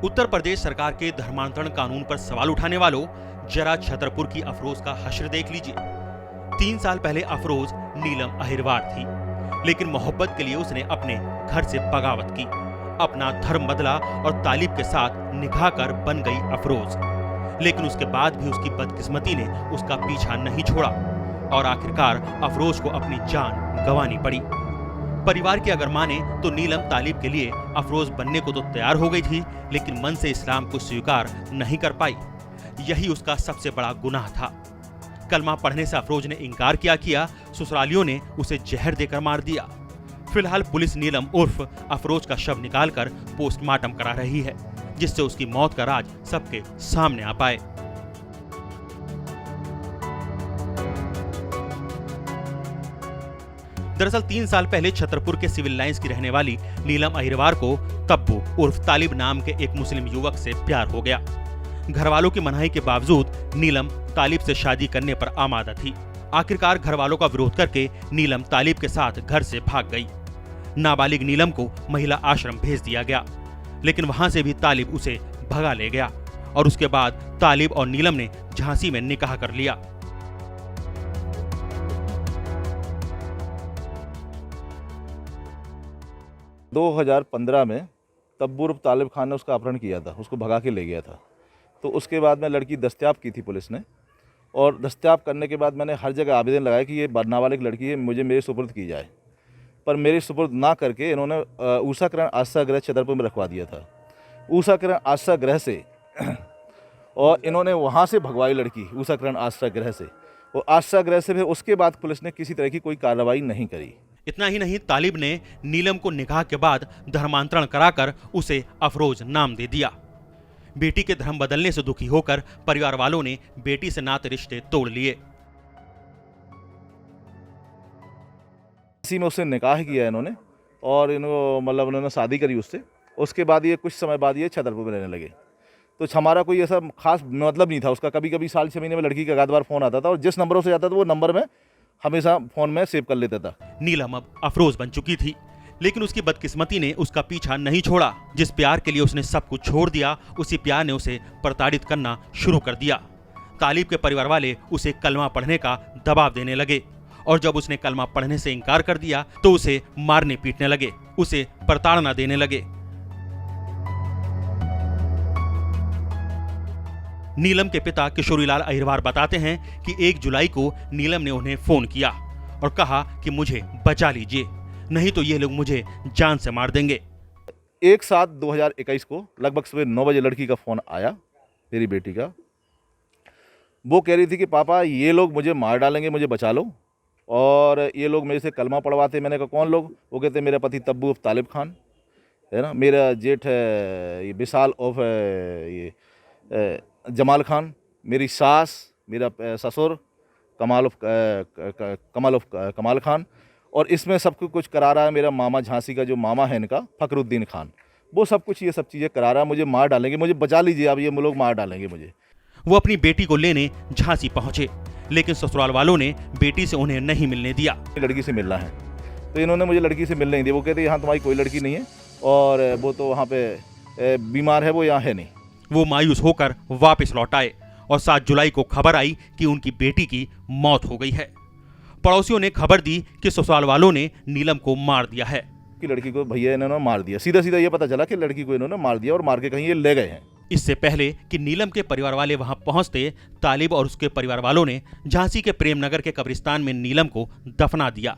उत्तर प्रदेश सरकार के धर्मांतरण कानून पर सवाल उठाने वालों, जरा छतरपुर की अफरोज का हश्र देख लीजिए। 3 साल पहले अफरोज नीलम अहिरवार थी, लेकिन मोहब्बत के लिए उसने अपने घर से बगावत की, अपना धर्म बदला और तालिब के साथ निकाह कर बन गई अफरोज। लेकिन उसके बाद भी उसकी बदकिस्मती ने उसका पीछा नहीं छोड़ा और आखिरकार अफरोज को अपनी जान गंवानी पड़ी। परिवार की अगर माने तो नीलम तालिब के लिए अफरोज बनने को तो तैयार हो गई थी, लेकिन मन से इस्लाम को स्वीकार नहीं कर पाई। यही उसका सबसे बड़ा गुनाह था। कलमा पढ़ने से अफरोज ने इनकार किया, ससुरालियों ने उसे जहर देकर मार दिया। फिलहाल पुलिस नीलम उर्फ अफरोज का शव निकालकर पोस्टमार्टम करा रही है, जिससे उसकी मौत का राज सबके सामने आ पाए। दरअसल 3 साल पहले छतरपुर के सिविल लाइंस की रहने वाली नीलम अहिरवार को तब्बू उर्फ तालिब नाम के एक मुस्लिम युवक से प्यार हो गया। घर वालों की मनाही के बावजूद नीलम तालिब से शादी करने पर आमादा थी। आखिरकार घर वालों का विरोध करके नीलम तालिब के साथ घर से भाग गई। नाबालिग नीलम को महिला आश्रम भेज दिया गया, लेकिन वहां से भी तालिब उसे भगा ले गया और उसके बाद तालिब और नीलम ने झांसी में निकाह कर लिया। दो 2015 में तब्बू उर्फ तालिब खान ने उसका अपहरण किया था, उसको भगा के ले गया था। तो उसके बाद में लड़की दस्तयाब की थी पुलिस ने, और दस्तयाब करने के बाद मैंने हर जगह आवेदन लगाया कि ये नाबालिग लड़की है, मुझे मेरे सुपुर्द की जाए। पर मेरे सुपुर्द ना करके इन्होंने ऊषाकिरण आश्रय गृह छतरपुर में रखवा दिया था। ऊषाकिरण आश्रय गृह से और इन्होंने वहाँ से भगवाई लड़की ऊषाकिरण आश्रय गृह से, और आश्रय गृह से फिर उसके बाद पुलिस ने किसी तरह की कोई कार्रवाई नहीं करी। इतना ही नहीं, तालिब ने नीलम को निकाह के बाद धर्मांतरण कराकर उसे अफरोज नाम दे दिया। बेटी के धर्म बदलने से दुखी होकर परिवार वालों ने बेटी से नाते रिश्ते तोड़ लिए। इसी में उससे निकाह किया इन्होंने, और उन्होंने शादी करी उससे। उसके बाद ये कुछ समय बाद ये छतरपुर में रहने लगे। तो हमारा कोई ऐसा खास मतलब नहीं था उसका। कभी कभी साल 6 महीने में लड़की का बार फोन आता था, और जिस नंबरों से आता था वो नंबर में हमेशा फोन में सेव कर लेता था। नीलम अब अफरोज बन चुकी थी, लेकिन उसकी बदकिस्मती ने उसका पीछा नहीं छोड़ा। जिस प्यार के लिए उसने सब कुछ छोड़ दिया, उसी प्यार ने उसे प्रताड़ित करना शुरू कर दिया। तालिब के परिवार वाले उसे कलमा पढ़ने का दबाव देने लगे, और जब उसने कलमा पढ़ने से इनकार कर दिया तो उसे मारने पीटने लगे, उसे प्रताड़ना देने लगे। नीलम के पिता किशोरीलाल अहिरवार बताते हैं कि 1 जुलाई को नीलम ने उन्हें फोन किया और कहा कि मुझे बचा लीजिए, नहीं तो ये लोग मुझे जान से मार देंगे। 1/7/2021 को लगभग सुबह 9 बजे लड़की का फोन आया, मेरी बेटी का। वो कह रही थी कि पापा ये लोग मुझे मार डालेंगे, मुझे बचा लो, और ये लोग मेरे से कलमा पढ़वाते। मैंने कहा कौन लोग? वो कहते मेरा पति तब्बू उर्फ तालिब खान है ना, मेरा जेठ है ये विशाल उर्फ ये जमाल खान, मेरी सास, मेरा ससुर कमाल खान, और इसमें सब कुछ करा रहा है मेरा मामा, झांसी का जो मामा है इनका फकरुद्दीन खान। वो सब कुछ ये सब चीज़ें करा रहा है, मुझे मार डालेंगे, मुझे बचा लीजिए, अब ये लोग मार डालेंगे मुझे। वो अपनी बेटी को लेने झांसी पहुंचे, लेकिन ससुराल वालों ने बेटी से उन्हें नहीं मिलने दिया। लड़की से मिलना है, तो इन्होंने मुझे लड़की से मिलने नहीं दिया। वो कहते यहाँ तुम्हारी कोई लड़की नहीं है, और वो तो वहाँ पे बीमार है, वो यहाँ है नहीं। वो मायूस होकर वापस लौट आए, और 7 जुलाई को खबर आई कि उनकी बेटी की मौत हो गई है। पड़ोसियों ने खबर दी कि ससुराल वालों ने नीलम को मार दिया है। कि लड़की को भैया इन्होंने मार दिया, सीधा सीधा ये पता चला कि लड़की को इन्होंने मार दिया और मार के कहीं ये ले गए हैं। इससे पहले कि नीलम के परिवार वाले वहां पहुंचते, तालिब और उसके परिवार वालों ने झांसी के प्रेमनगर के कब्रिस्तान में नीलम को दफना दिया।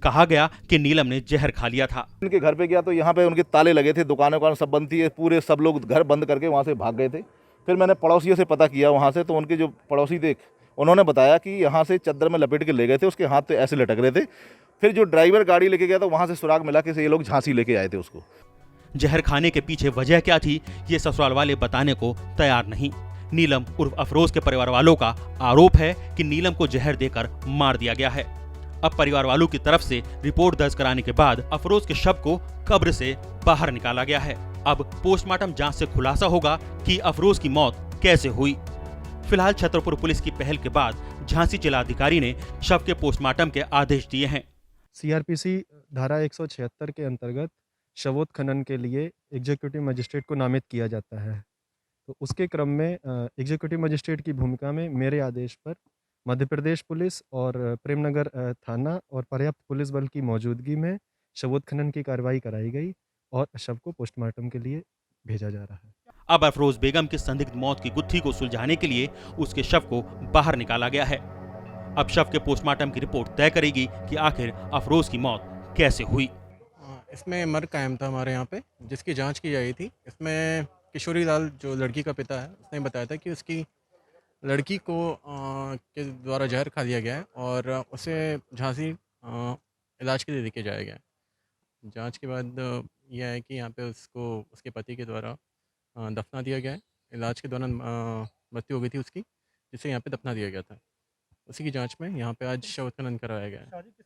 कहा गया कि नीलम ने जहर खा लिया था। उनके घर पे गया तो यहाँ पे उनके ताले लगे थे, दुकानें सब बंद थी, पूरे सब लोग घर बंद करके वहाँ से भाग गए थे। फिर मैंने पड़ोसियों से पता किया वहाँ से, तो उनके जो पड़ोसी थे उन्होंने बताया कि यहाँ से चद्दर में लपेट के ले गए थे, उसके हाथ तो ऐसे लटक रहे थे। फिर जो ड्राइवर गाड़ी लेके गया तो वहाँ से सुराग मिला कि ये लोग झांसी लेके आए थे उसको। जहर खाने के पीछे वजह क्या थी, ये ससुराल वाले बताने को तैयार नहीं। नीलम उर्फ अफरोज के परिवार वालों का आरोप है कि नीलम को जहर देकर मार दिया गया है। अब परिवार वालों की तरफ से रिपोर्ट दर्ज कराने के बाद अफरोज के शव को कब्र से बाहर निकाला गया है। अब पोस्टमार्टम जांच से खुलासा होगा कि अफरोज की मौत कैसे हुई। फिलहाल छतरपुर पुलिस की पहल के बाद झांसी जिलाधिकारी ने शव के पोस्टमार्टम के आदेश दिए हैं। सीआरपीसी धारा 176 के अंतर्गत शवोत्खनन के लिए एग्जीक्यूटिव मजिस्ट्रेट को नामित किया जाता है। तो उसके क्रम में एग्जीक्यूटिव मजिस्ट्रेट की भूमिका में मेरे आदेश पर मध्य प्रदेश पुलिस और प्रेमनगर थाना और पर्याप्त पुलिस बल की मौजूदगी में शवोत्खनन की कार्रवाई कराई गई और शव को पोस्टमार्टम के लिए भेजा जा रहा है। अब अफरोज बेगम की संदिग्ध मौत की गुत्थी को सुलझाने के लिए उसके शव को बाहर निकाला गया है। अब शव के पोस्टमार्टम की रिपोर्ट तय करेगी कि आखिर अफरोज की मौत कैसे हुई। इसमें मर्ग कायम था हमारे यहाँ पे, जिसकी जांच की गई थी। इसमें किशोरी लाल जो लड़की का पिता है, उसने बताया था कि उसकी लड़की को के द्वारा जहर खा दिया गया है और उसे झांसी इलाज के लिए लेके जाया गया है। जांच के बाद यह है कि यहाँ पे उसको उसके पति के द्वारा दफना दिया गया है। इलाज के दौरान मृत्यु हो गई थी उसकी, जिसे यहाँ पे दफना दिया गया था। उसी की जांच में यहाँ पे आज शवोत्खनन कराया गया है।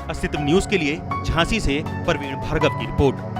अस्तित्व न्यूज के लिए झांसी से परवीन भार्गव की रिपोर्ट।